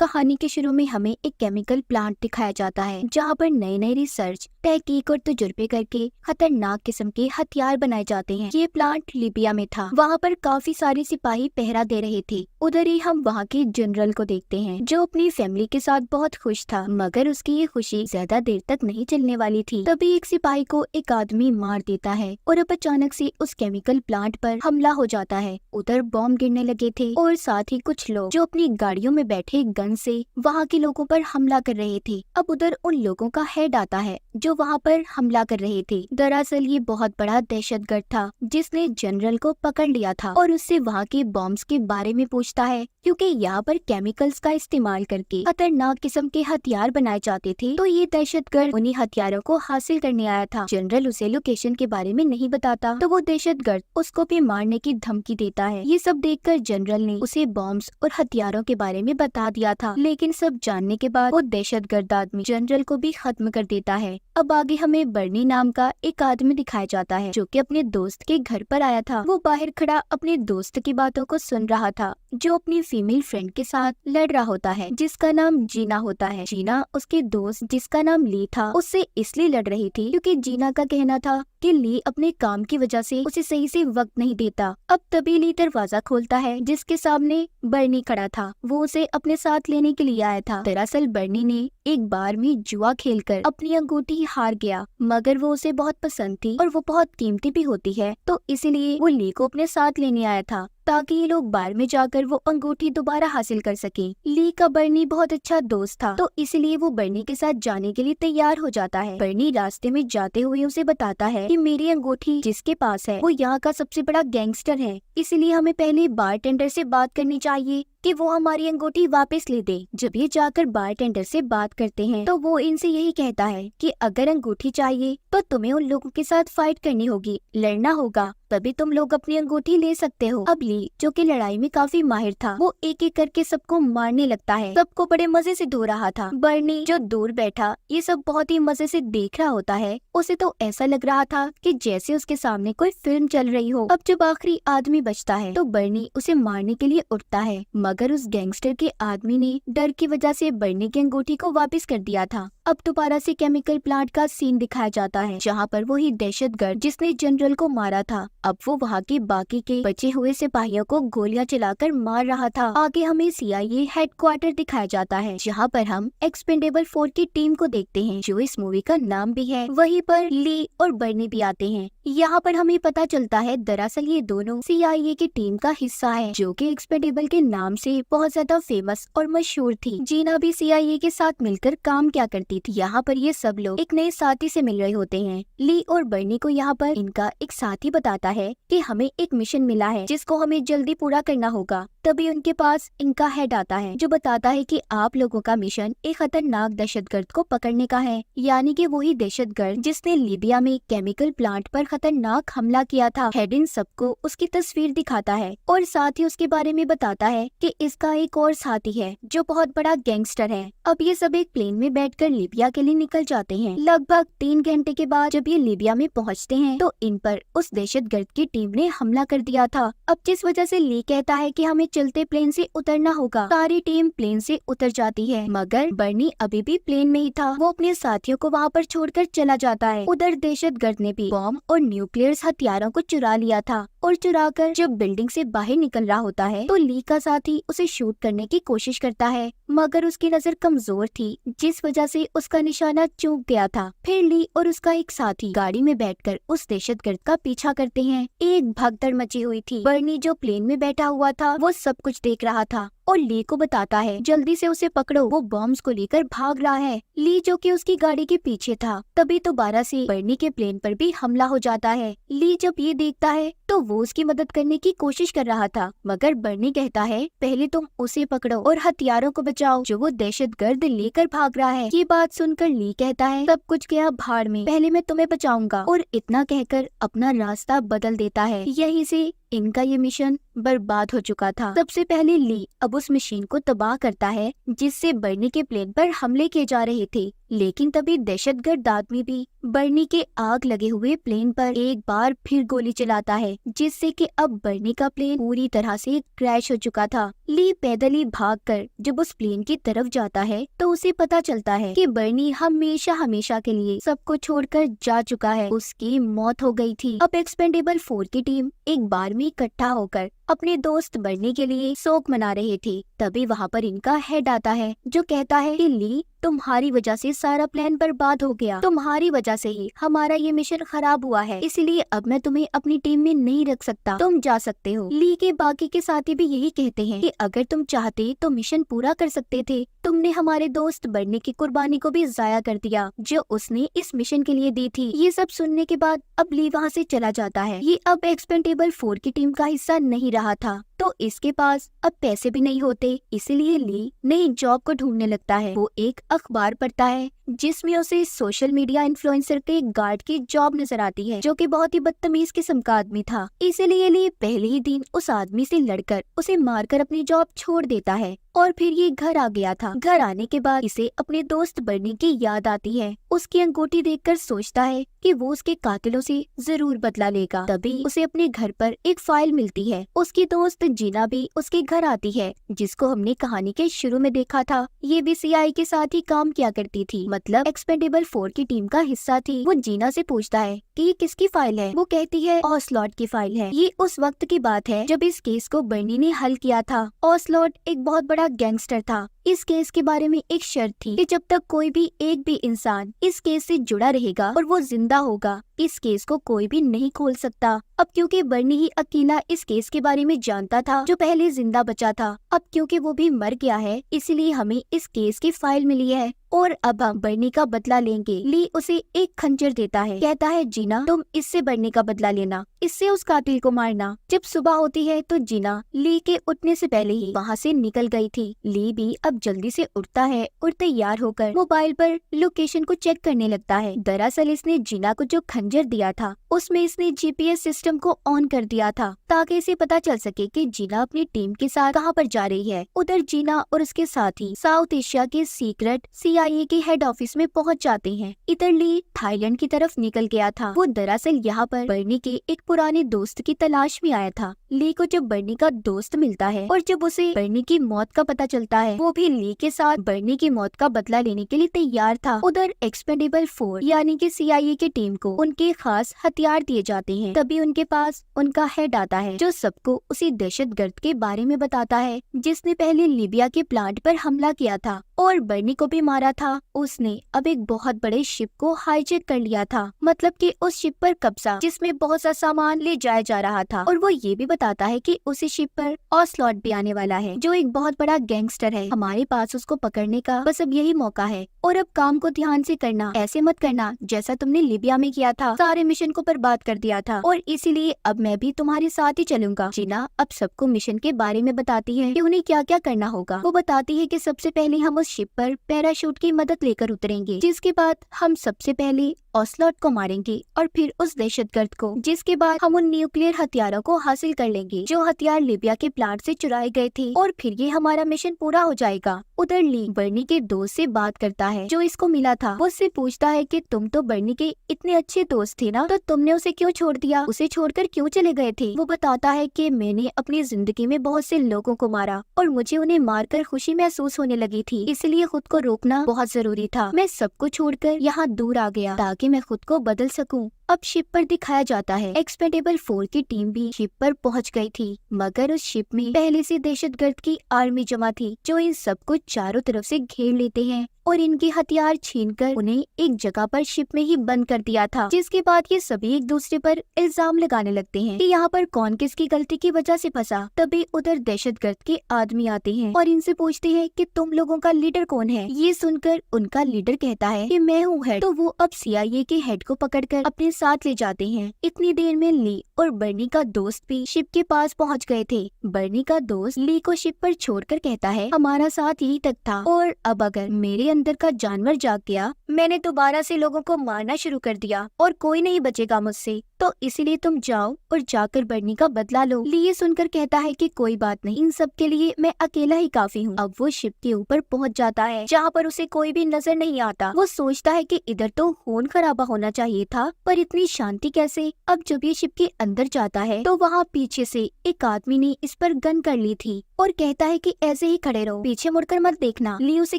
कहानी के शुरू में हमें एक केमिकल प्लांट दिखाया जाता है जहाँ पर नए नए रिसर्च, तहकीक और तजुर्बे करके खतरनाक किस्म के हथियार बनाए जाते हैं। ये प्लांट लीबिया में था। वहाँ पर काफी सारे सिपाही पहरा दे रहे थे। उधर ही हम वहाँ के जनरल को देखते हैं जो अपनी फैमिली के साथ बहुत खुश था, मगर उसकी ये खुशी ज्यादा देर तक नहीं चलने वाली थी। तभी एक सिपाही को एक आदमी मार देता है और अब अचानक से उस केमिकल प्लांट पर हमला हो जाता है। उधर बॉम्ब गिरने लगे थे और साथ ही कुछ लोग जो अपनी गाड़ियों में बैठे गन से वहाँ के लोगों पर हमला कर रहे थे। अब उधर उन लोगों का हेड आता है जो वहाँ पर हमला कर रहे थे। दरअसल ये बहुत बड़ा दहशतगर्द था जिसने जनरल को पकड़ लिया था और उससे वहाँ के बॉम्ब्स के बारे में पूछता है, क्योंकि यहाँ पर केमिकल्स का इस्तेमाल करके खतरनाक किस्म के हथियार बनाए जाते थे। तो ये दहशतगर्द उन्हीं हथियारों को हासिल करने आया था। जनरल उसे लोकेशन के बारे में नहीं बताता तो वो दहशतगर्द उसको भी मारने की धमकी देता है। ये सब देखकर जनरल ने उसे बॉम्ब्स और हथियारों के बारे में बता दिया था, लेकिन सब जानने के बाद वो दहशतगर्द आदमी जनरल को भी खत्म कर देता है। अब आगे हमें बर्नी नाम का एक आदमी दिखाया जाता है जो कि अपने दोस्त के घर पर आया था। वो बाहर खड़ा अपने दोस्त की बातों को सुन रहा था जो अपनी फीमेल फ्रेंड के साथ लड़ रहा होता है जिसका नाम जीना होता है। जीना उसके दोस्त जिसका नाम ली था उससे इसलिए लड़ रही थी क्योंकि जीना का कहना था कि ली अपने काम की वजह से उसे सही से वक्त नहीं देता। अब तभी ली दरवाजा खोलता है जिसके सामने बर्नी खड़ा था। वो उसे अपने साथ लेने के लिए आया था। दरअसल बर्नी ने एक बार में जुआ खेलकर अपनी अंगूठी हार गया, मगर वो उसे बहुत पसंद थी और वो बहुत कीमती भी होती है, तो इसीलिए वो ली को अपने साथ लेने आया था ताकि ये लोग बार में जाकर वो अंगूठी दोबारा हासिल कर सके। ली का बर्नी बहुत अच्छा दोस्त था तो इसलिए वो बर्नी के साथ जाने के लिए तैयार हो जाता है। बर्नी रास्ते में जाते हुए उसे बताता है कि मेरी अंगूठी जिसके पास है वो यहाँ का सबसे बड़ा गैंगस्टर है, इसलिए हमें पहले बारटेंडर से बात करनी चाहिए कि वो हमारी अंगूठी वापस ले दे। जब ये जाकर बारटेंडर से बात करते हैं तो वो इनसे यही कहता है कि अगर अंगूठी चाहिए तो तुम्हें उन लोगों के साथ फाइट करनी होगी, लड़ना होगा, तभी तुम लोग अपनी अंगूठी ले सकते हो। अब ली जो कि लड़ाई में काफी माहिर था वो एक एक करके सबको मारने लगता है। सबको बड़े मजे से धो रहा था। बर्नी जो दूर बैठा ये सब बहुत ही मजे से देख रहा होता है। उसे तो ऐसा लग रहा था कि जैसे उसके सामने कोई फिल्म चल रही हो। अब जब आखिरी आदमी बचता है तो बर्नी उसे मारने के लिए उठता है, मगर उस गैंगस्टर के आदमी ने डर की वजह से बर्नी की अंगूठी को वापस कर दिया था। अब दोबारा से केमिकल प्लांट का सीन दिखाया जाता है जहाँ पर वही दहशतगर्द जिसने जनरल को मारा था अब वो वहाँ के बाकी के बचे हुए सिपाहियों को गोलियां चलाकर मार रहा था। आगे हमें CIA हेडक्वार्टर दिखाया जाता है जहाँ पर हम एक्सपेंडेबल 4 की टीम को देखते हैं जो इस मूवी का नाम भी है। वहीं पर ली और बर्नी भी आते हैं। यहाँ पर हमें पता चलता है दरअसल ये दोनों CIA की टीम का हिस्सा है जो कि एक्सपेंडेबल के नाम से बहुत ज्यादा फेमस और मशहूर थी। जीना भी CIA के साथ मिलकर काम क्या करती थी। यहाँ पर ये सब लोग एक नए साथी से मिल रहे होते हैं। ली और बर्नी को यहाँ पर इनका एक साथी बताता है कि हमें एक मिशन मिला है जिसको हमें जल्दी पूरा करना होगा। तभी उनके पास इनका हेड आता है जो बताता है कि आप लोगों का मिशन एक खतरनाक दहशतगर्द को पकड़ने का है, यानी कि वही दहशतगर्द जिसने लीबिया में केमिकल प्लांट पर खतरनाक हमला किया था। हेड इन सबको उसकी तस्वीर दिखाता है और साथ ही उसके बारे में बताता है कि इसका एक और साथी है जो बहुत बड़ा गैंगस्टर है। अब ये सब एक प्लेन में बैठकर लीबिया के लिए निकल जाते हैं। लगभग 3 घंटे के बाद जब ये लीबिया में पहुँचते हैं तो इन पर उस दहशतगर्द की टीम ने हमला कर दिया था। अब जिस वजह से ली कहता है कि हमें चलते प्लेन से उतरना होगा। सारी टीम प्लेन से उतर जाती है, मगर बर्नी अभी भी प्लेन में ही था। वो अपने साथियों को वहाँ पर छोड़कर चला जाता है। उधर दहशतगर्द ने भी बॉम्ब और न्यूक्लियर हथियारों को चुरा लिया था और चुराकर जब बिल्डिंग से बाहर निकल रहा होता है तो ली का साथी उसे शूट करने की कोशिश करता है, मगर उसकी नजर कमजोर थी जिस वजह से उसका निशाना चूक गया था। फिर ली और उसका एक साथी गाड़ी में बैठकर उस दहशतगर्द का पीछा करते हैं। एक भगदड़ मची हुई थी। बर्नी जो प्लेन में बैठा हुआ था वो सब कुछ देख रहा था और ली को बताता है जल्दी से उसे पकड़ो, वो बॉम्ब्स को लेकर भाग रहा है। ली जो कि उसकी गाड़ी के पीछे था तभी दोबारा से बर्नी के प्लेन पर भी हमला हो जाता है। ली जब ये देखता है तो वो उसकी मदद करने की कोशिश कर रहा था, मगर बर्नी कहता है पहले तुम उसे पकड़ो और हथियारों को बचाओ जो वो दहशतगर्द लेकर भाग रहा है। ये बात सुनकर ली कहता है सब कुछ गया भाड़ में, पहले मैं तुम्हें बचाऊंगा, और इतना कहकर अपना रास्ता बदल देता है। यहीं से इनका ये मिशन बर्बाद हो चुका था। सबसे पहले ली अब उस मशीन को तबाह करता है जिससे बर्नी के प्लेन पर हमले किए जा रहे थे। लेकिन तभी दहशतगर्द आदमी भी बर्नी के आग लगे हुए प्लेन पर एक बार फिर गोली चलाता है, जिससे कि अब बर्नी का प्लेन पूरी तरह से क्रैश हो चुका था। ली पैदल ही भागकर जब उस प्लेन की तरफ जाता है तो उसे पता चलता है कि बर्नी हमेशा हमेशा के लिए सबको छोड़कर जा चुका है, उसकी मौत हो गई थी। अब एक्सपेंडेबल 4 की टीम एक बार में इकट्ठा होकर अपने दोस्त बर्नी के लिए शोक मना रहे थे। तभी वहाँ पर इनका हेड आता है जो कहता है कि ली, तुम्हारी वजह से सारा प्लान बर्बाद हो गया, तुम्हारी वजह से ही हमारा ये मिशन खराब हुआ है, इसलिए अब मैं तुम्हें अपनी टीम में नहीं रख सकता, तुम जा सकते हो। ली के बाकी के साथी भी यही कहते हैं कि अगर तुम चाहते तो मिशन पूरा कर सकते थे, तुमने हमारे दोस्त बर्नी की कुर्बानी को भी जाया कर दिया जो उसने इस मिशन के लिए दी थी। ये सब सुनने के बाद अब ली वहाँ से चला जाता है। ये अब एक्सपेंडेबल 4 की टीम का हिस्सा नहीं रहा था, तो इसके पास अब पैसे भी नहीं होते, इसलिए ली नई जॉब को ढूंढने लगता है। वो एक अखबार पढ़ता है जिसमें उसे सोशल मीडिया इन्फ्लुएंसर के गार्ड की जॉब नजर आती है, जो कि बहुत ही बदतमीज किस्म का आदमी था। इसलिए ली पहले ही दिन उस आदमी से लड़कर उसे मारकर अपनी जॉब छोड़ देता है और फिर ये घर आ गया था। घर आने के बाद इसे अपने दोस्त बर्नी की याद आती है। उसकी अंगूठी देखकर सोचता है कि वो उसके कातिलों से जरूर बदला लेगा। तभी उसे अपने घर पर एक फाइल मिलती है। उसकी दोस्त जीना भी उसके घर आती है, जिसको हमने कहानी के शुरू में देखा था। ये भी सीआईए के साथ ही काम किया करती थी, मतलब एक्सपेंडेबल 4 की टीम का हिस्सा थी। वो जीना से पूछता है कि ये किसकी फाइल है। वो कहती है ऑसलॉट की फाइल है। ये उस वक्त की बात है जब इस केस को बर्नी ने हल किया था। ऑसलॉट एक बहुत बड़ा गैंगस्टर था। इस केस के बारे में एक शर्त थी कि जब तक कोई भी एक भी इंसान इस केस से जुड़ा रहेगा और वो जिंदा होगा, इस केस को कोई भी नहीं खोल सकता। अब क्योंकि बर्नी ही अकेला इस केस के बारे में जानता था जो पहले जिंदा बचा था, अब क्योंकि वो भी मर गया है, इसलिए हमें इस केस की फाइल मिली है और अब हम बर्नी का बदला लेंगे। ली उसे एक खंजर देता है, कहता है जीना, तुम इससे बर्नी का बदला लेना, इससे उस कातिल को मारना। जब सुबह होती है तो जीना ली के उठने से पहले ही वहाँ से निकल गई थी। ली भी अब जल्दी से उठता है और तैयार होकर मोबाइल पर लोकेशन को चेक करने लगता है। दरअसल इसने जीना को जो खंजर दिया था उसमें इसने जीपीएस सिस्टम को ऑन कर दिया था ताकि इसे पता चल सके कि जीना अपनी टीम के साथ कहाँ पर जा रही है। उधर जीना और उसके साथी साउथ एशिया के सीक्रेट सीआईए के हेड ऑफिस में पहुँच जाते हैं। इधर ली थाईलैंड की तरफ निकल गया था। वो दरअसल यहाँ पर बर्नी के एक पुराने दोस्त की तलाश में आया था। ली को जब बर्नी का दोस्त मिलता है और जब उसे बर्नी की मौत का पता चलता है, वो भी ली के साथ बर्नी की मौत का बदला लेने के लिए तैयार था। उधर एक्सपेंडेबल 4 यानी कि सीआईए की टीम को उनके खास हथियार दिए जाते हैं। तभी उनके पास उनका हेड आता है जो सबको उसी दहशतगर्द के बारे में बताता है जिसने पहले लीबिया के प्लांट पर हमला किया था और बर्नी को भी मारा था। उसने अब एक बहुत बड़े शिप को हाईजैक कर लिया था, मतलब कि उस शिप पर कब्जा जिसमें बहुत सा सामान ले जाया जा रहा था। और वो ये भी बताता है कि उसी शिप पर ऑसलॉट भी आने वाला है जो एक बहुत बड़ा गैंगस्टर है। हमारे पास उसको पकड़ने का बस अब यही मौका है और अब काम को ध्यान से करना, ऐसे मत करना जैसा तुमने लीबिया में किया था, सारे मिशन को बर्बाद कर दिया था और इसीलिए अब मैं भी तुम्हारे साथ ही चलूंगा। जीना अब सबको मिशन के बारे में बताती है कि उन्हें क्या क्या करना होगा। वो बताती है कि सबसे पहले हम उस शिप पर पैराशूट की मदद लेकर उतरेंगे, जिसके बाद हम सबसे पहले ऑसलॉट को मारेंगे और फिर उस दहशतगर्द को, जिसके बाद हम उन न्यूक्लियर हथियारों को हासिल कर लेंगे जो हथियार लीबिया के प्लांट से चुराए गए थे और फिर ये हमारा मिशन पूरा हो जाएगा। उधर ली बर्नी के दोस्त से बात करता है जो इसको मिला था। वो उससे पूछता है कि तुम तो बर्नी के इतने अच्छे दोस्त थे ना, तो तुमने उसे क्यों छोड़ दिया, उसे छोड़कर क्यों चले गए थे। वो बताता है कि मैंने अपनी जिंदगी में बहुत से लोगों को मारा और मुझे उन्हें मारकर खुशी महसूस होने लगी थी, इसलिए खुद को रोकना बहुत जरूरी था। मैं सबको छोड़कर यहाँ दूर आ गया ताकि मैं खुद को बदल सकूं। अब शिप पर दिखाया जाता है एक्सपेंडेबल 4 की टीम भी शिप पर पहुंच गई थी, मगर उस शिप में पहले से दहशतगर्द की आर्मी जमा थी जो इन सबको चारों तरफ से घेर लेते हैं और इनके हथियार छीनकर उन्हें एक जगह पर शिप में ही बंद कर दिया था। जिसके बाद ये सभी एक दूसरे पर इल्जाम लगाने लगते हैं कि यहाँ पर कौन किसकी गलती की वजह से फंसा। तभी उधर दहशतगर्द के आदमी आते हैं और इनसे पूछते हैं कि तुम लोगों का लीडर कौन है। ये सुनकर उनका लीडर कहता है कि मैं हूँ हेड। तो वो अब सीआईए के हेड को पकड़कर अपने साथ ले जाते हैं। इतनी देर में ली और बर्नी का दोस्त भी शिप के पास पहुंच गए थे। बर्नी का दोस्त ली को शिप पर छोड़कर कहता है, हमारा साथ यही तक था और अब अगर मेरे अंदर का जानवर जाग गया, मैंने दोबारा से लोगों को मारना शुरू कर दिया और कोई नहीं बचेगा मुझसे, तो इसीलिए तुम जाओ और जाकर बर्नी का बदला लो। ली ये सुनकर कहता है कि कोई बात नहीं, इन सब के लिए मैं अकेला ही काफी हूँ। अब वो शिप के ऊपर पहुँच जाता है जहाँ पर उसे कोई भी नजर नहीं आता। वो सोचता है कि इधर तो खून खराबा होना चाहिए था, पर इतनी शांति कैसे। अब जब ये शिप के अंदर जाता है तो वहाँ पीछे से एक आदमी ने इस पर गन कर ली थी और कहता है कि ऐसे ही खड़े रहो, पीछे मुड़कर मत देखना। ली उसे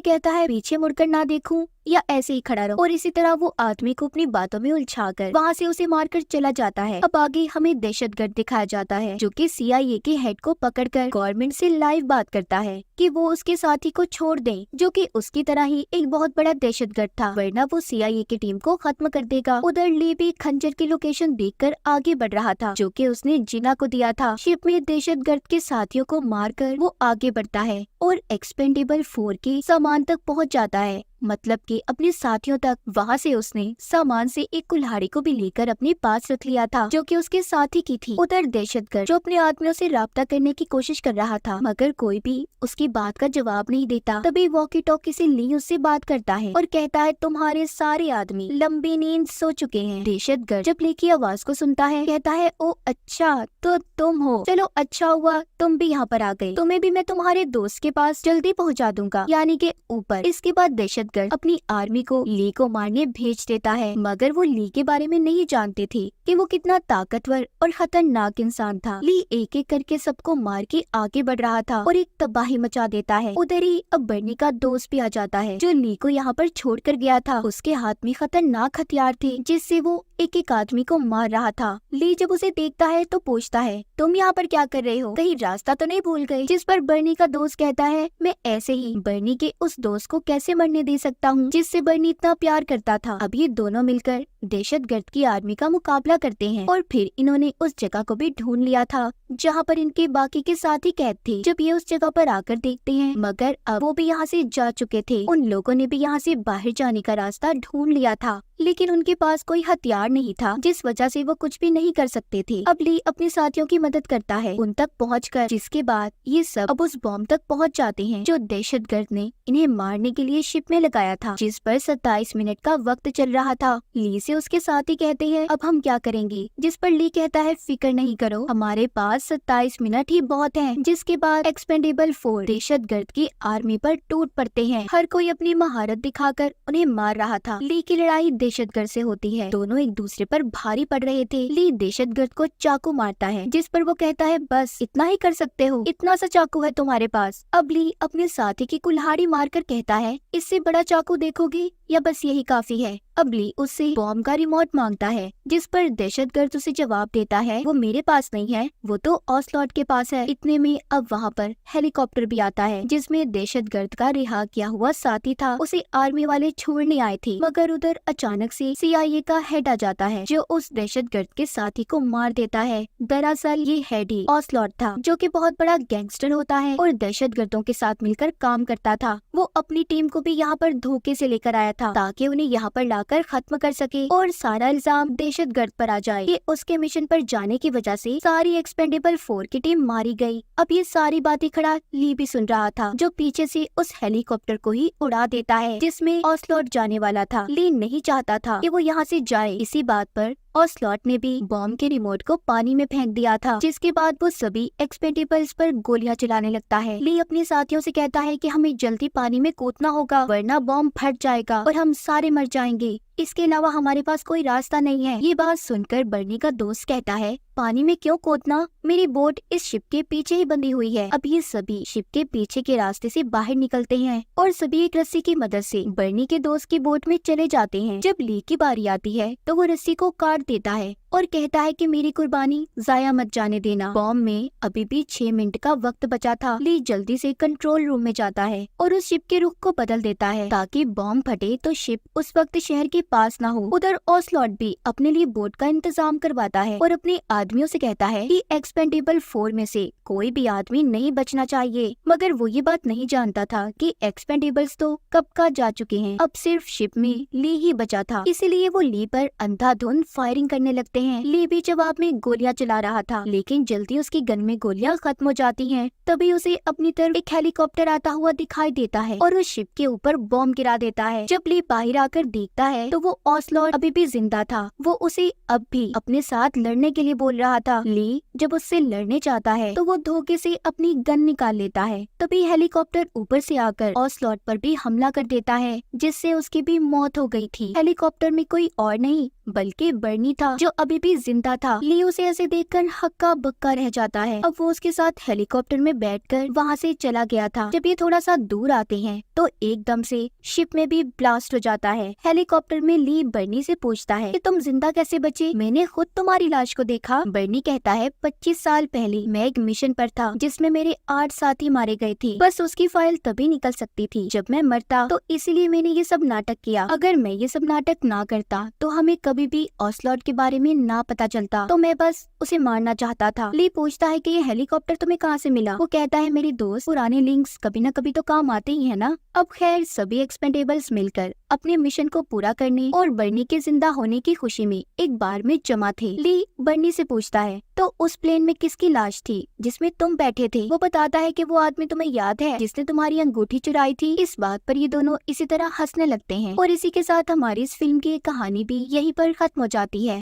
कहता है पीछे मुड़कर ना देखूं या ऐसे ही खड़ा रहो, और इसी तरह वो आदमी को अपनी बातों में उलझाकर वहाँ से उसे मारकर चला जाता है। अब आगे हमें दहशतगर्द दिखाया जाता है जो कि CIA के हेड को पकड़कर गवर्नमेंट से लाइव बात करता है कि वो उसके साथी को छोड़ दें, जो कि उसकी तरह ही एक बहुत बड़ा दहशतगर्द था, वरना वो CIA की टीम को खत्म कर देगा। उधर ली भी खंजर की लोकेशन देखकर आगे बढ़ रहा था जो कि उसने जिना को दिया था। शिप में दहशतगर्द के साथियों को मारकर वो आगे बढ़ता है और एक्सपेंडेबल 4 के सामान तक पहुंच जाता है, मतलब कि अपने साथियों तक। वहाँ से उसने सामान से एक कुल्हाड़ी को भी लेकर अपने पास रख लिया था जो कि उसके साथी की थी। उधर दहशतगर्द जो अपने आदमियों से राब्ता करने की कोशिश कर रहा था, मगर कोई भी उसकी बात का जवाब नहीं देता। तभी वॉकी टॉकी से ली उससे बात करता है और कहता है, तुम्हारे सारे आदमी लंबी नींद सो चुके हैं। दहशतगर्द जब ली की आवाज को सुनता है कहता है, ओ अच्छा तो तुम हो, चलो अच्छा हुआ तुम भी यहाँ पर आ गए, तुम्हें भी मैं तुम्हारे दोस्त के पास जल्दी पहुँचा दूंगा, यानी के ऊपर। इसके बाद दहशतगर्द अपनी आर्मी को ली को मारने भेज देता है, मगर वो ली के बारे में नहीं जानते थे कि वो कितना ताकतवर और खतरनाक इंसान था। ली एक एक करके सबको मार के आगे बढ़ रहा था और एक तबाही मचा देता है। उधर ही अब बर्नी का दोस्त भी आ जाता है जो ली को यहाँ पर छोड़ कर गया था। उसके हाथ में खतरनाक हथियार थे जिससे वो एक एक आदमी को मार रहा था। ली जब उसे देखता है तो पूछता है, तुम यहाँ पर क्या कर रहे हो, कहीं रास्ता तो नहीं भूल गए। जिस पर बर्नी का दोस्त कहता है, मैं ऐसे ही बर्नी के उस दोस्त को कैसे मरने दे सकता हूँ जिससे बर्नी इतना प्यार करता था। अब ये दोनों मिलकर दहशतगर्द की आर्मी का मुकाबला करते हैं और फिर इन्होंने उस जगह को भी ढूंढ लिया था जहाँ पर इनके बाकी के साथी कैद थे। जब ये उस जगह पर आकर देखते हैं, मगर अब वो भी यहाँ से जा चुके थे। उन लोगों ने भी यहाँ से बाहर जाने का रास्ता ढूंढ लिया था, लेकिन उनके पास कोई हथियार नहीं था, जिस वजह से वो कुछ भी नहीं कर सकते थे। अब ली अपने साथियों की मदद करता है उन तक पहुंचकर, जिसके बाद ये सब अब उस बॉम्ब तक पहुंच जाते हैं जो दहशतगर्द ने इन्हें मारने के लिए शिप में लगाया था, जिस पर 27 मिनट का वक्त चल रहा था। ली से उसके साथी कहते हैं, अब हम क्या करेंगे, जिस पर ली कहता है, फिक्र नहीं करो, हमारे पास 27 मिनट ही बहुत हैं। जिसके बाद एक्सपेंडेबल 4 दहशतगर्द की आर्मी पर टूट पड़ते हैं। हर कोई अपनी महारत दिखाकर उन्हें मार रहा था। ली की लड़ाई दहशतगर्द से होती है, दोनों एक दूसरे पर भारी पड़ रहे थे। ली दहशतगर्द को चाकू मारता है, जिस पर वो कहता है, बस इतना ही कर सकते हो, इतना सा चाकू है तुम्हारे पास। अब ली अपने साथी की कुल्हाड़ी मारकर कहता है, इससे बड़ा चाकू देखोगे या बस यही काफी है। अब ली उससे बॉम्ब का रिमोट मांगता है, जिस पर दहशतगर्द उसे जवाब देता है, वो मेरे पास नहीं है, वो तो ऑसलॉट के पास है। इतने में अब वहाँ पर हेलीकॉप्टर भी आता है जिसमें दहशतगर्द का रिहा किया हुआ साथी था। उसे आर्मी वाले छोड़ने आए थे, मगर उधर अचानक से CIA का हेड आ जाता है जो उस दहशतगर्द के साथी को मार देता है। दरअसल ये हेड ही ऑसलॉट था जो कि बहुत बड़ा गैंगस्टर होता है और दहशतगर्दों के साथ मिलकर काम करता था। वो अपनी टीम को भी यहाँ पर धोखे से लेकर आया था ताकि उन्हें यहाँ पर लाकर खत्म कर सके और सारा इल्जाम दहशतगर्द पर आ जाए कि उसके मिशन पर जाने की वजह से सारी एक्सपेंडेबल 4 की टीम मारी गई। अब ये सारी बातें खड़ा ली भी सुन रहा था जो पीछे से उस हेलीकॉप्टर को ही उड़ा देता है जिसमें ऑसलॉट जाने वाला था। ली नहीं चाहता था कि वो यहाँ से जाए। इसी बात पर ऑसलॉट ने भी बॉम्ब के रिमोट को पानी में फेंक दिया था, जिसके बाद वो सभी एक्सपेंडेबल्स पर गोलियां चलाने लगता है। ली अपने साथियों से कहता है कि हमें जल्दी पानी में कूदना होगा वरना बॉम्ब फट जाएगा और हम सारे मर जाएंगे, इसके अलावा हमारे पास कोई रास्ता नहीं है। ये बात सुनकर बर्नी का दोस्त कहता है, पानी में क्यों कूदना, मेरी बोट इस शिप के पीछे ही बंधी हुई है। अब ये सभी शिप के पीछे के रास्ते से बाहर निकलते हैं और सभी एक रस्सी की मदद से बर्नी के दोस्त की बोट में चले जाते हैं। जब ली की बारी आती है तो वो रस्सी को काट देता है और कहता है कि मेरी कुर्बानी जाया मत जाने देना। बॉम्ब में अभी भी 6 मिनट का वक्त बचा था। ली जल्दी से कंट्रोल रूम में जाता है और उस शिप के रुख को बदल देता है ताकि बॉम्ब फटे तो शिप उस वक्त शहर के पास ना हो। उधर ओसलॉट भी अपने लिए बोट का इंतजाम करवाता है और अपने आदमियों से कहता है कि एक्सपेंडेबल 4 में से कोई भी आदमी नहीं बचना चाहिए। मगर वो ये बात नहीं जानता था कि एक्सपेंडेबल्स तो कब का जा चुके हैं, अब सिर्फ शिप में ली ही बचा था। इसीलिए वो ली पर अंधाधुंध फायरिंग करने लगते हैं। ली भी जवाब में गोलियां चला रहा था, लेकिन जल्दी उसकी गन में गोलियां खत्म हो जाती हैं। तभी उसे अपनी तरफ एक हेलीकॉप्टर आता हुआ दिखाई देता है और उस शिप के ऊपर बॉम्ब गिरा देता है। जब ली बाहर आकर देखता है तो वो ओसलॉट अभी भी जिंदा था। वो उसे अब भी अपने साथ लड़ने के लिए बोल रहा था। ली जब उससे लड़ने चाहता है तो वो धोखे से अपनी गन निकाल लेता है। तभी हेलीकॉप्टर ऊपर से आकर ओसलॉट पर भी हमला कर देता है, जिससे उसकी भी मौत हो गई थी। हेलीकॉप्टर में कोई और नहीं बल्कि बर्नी था, जो अभी भी जिंदा था। ली उसे ऐसे देखकर हक्का बक्का रह जाता है। अब वो उसके साथ हेलीकॉप्टर में बैठकर वहाँ से चला गया था। जब ये थोड़ा सा दूर आते हैं तो एकदम से शिप में भी ब्लास्ट हो जाता है। हेलीकॉप्टर में ली बर्नी से पूछता है कि तुम जिंदा कैसे बचे, मैंने खुद तुम्हारी लाश को देखा। बर्नी कहता है 25 साल पहले मैं एक मिशन पर था जिसमें मेरे 8 साथी मारे गए थे। बस उसकी फाइल तभी निकल सकती थी जब मैं मरता, तो इसीलिए मैंने ये सब नाटक किया। अगर मैं ये सब नाटक ना करता तो हमें कभी भी ओसलॉट के बारे में ना पता चलता, तो मैं बस उसे मारना चाहता था। ली पूछता है कि ये हेलीकॉप्टर तुम्हें कहाँ से मिला। वो कहता है मेरे दोस्त पुराने लिंक्स कभी न कभी तो काम आते ही है ना। अब खैर सभी एक्सपेंडेबल्स मिलकर अपने मिशन को पूरा करने और बर्नी के जिंदा होने की खुशी में एक बार में जमा थे। ली बर्नी से पूछता है तो उस प्लेन में किसकी लाश थी जिसमें तुम बैठे थे। वो बताता है कि वो आदमी तुम्हें याद है जिसने तुम्हारी अंगूठी चुराई थी। इस बात पर ये दोनों इसी तरह हंसने लगते हैं और इसी के साथ हमारी इस फिल्म की कहानी भी यहीं पर खत्म हो जाती है।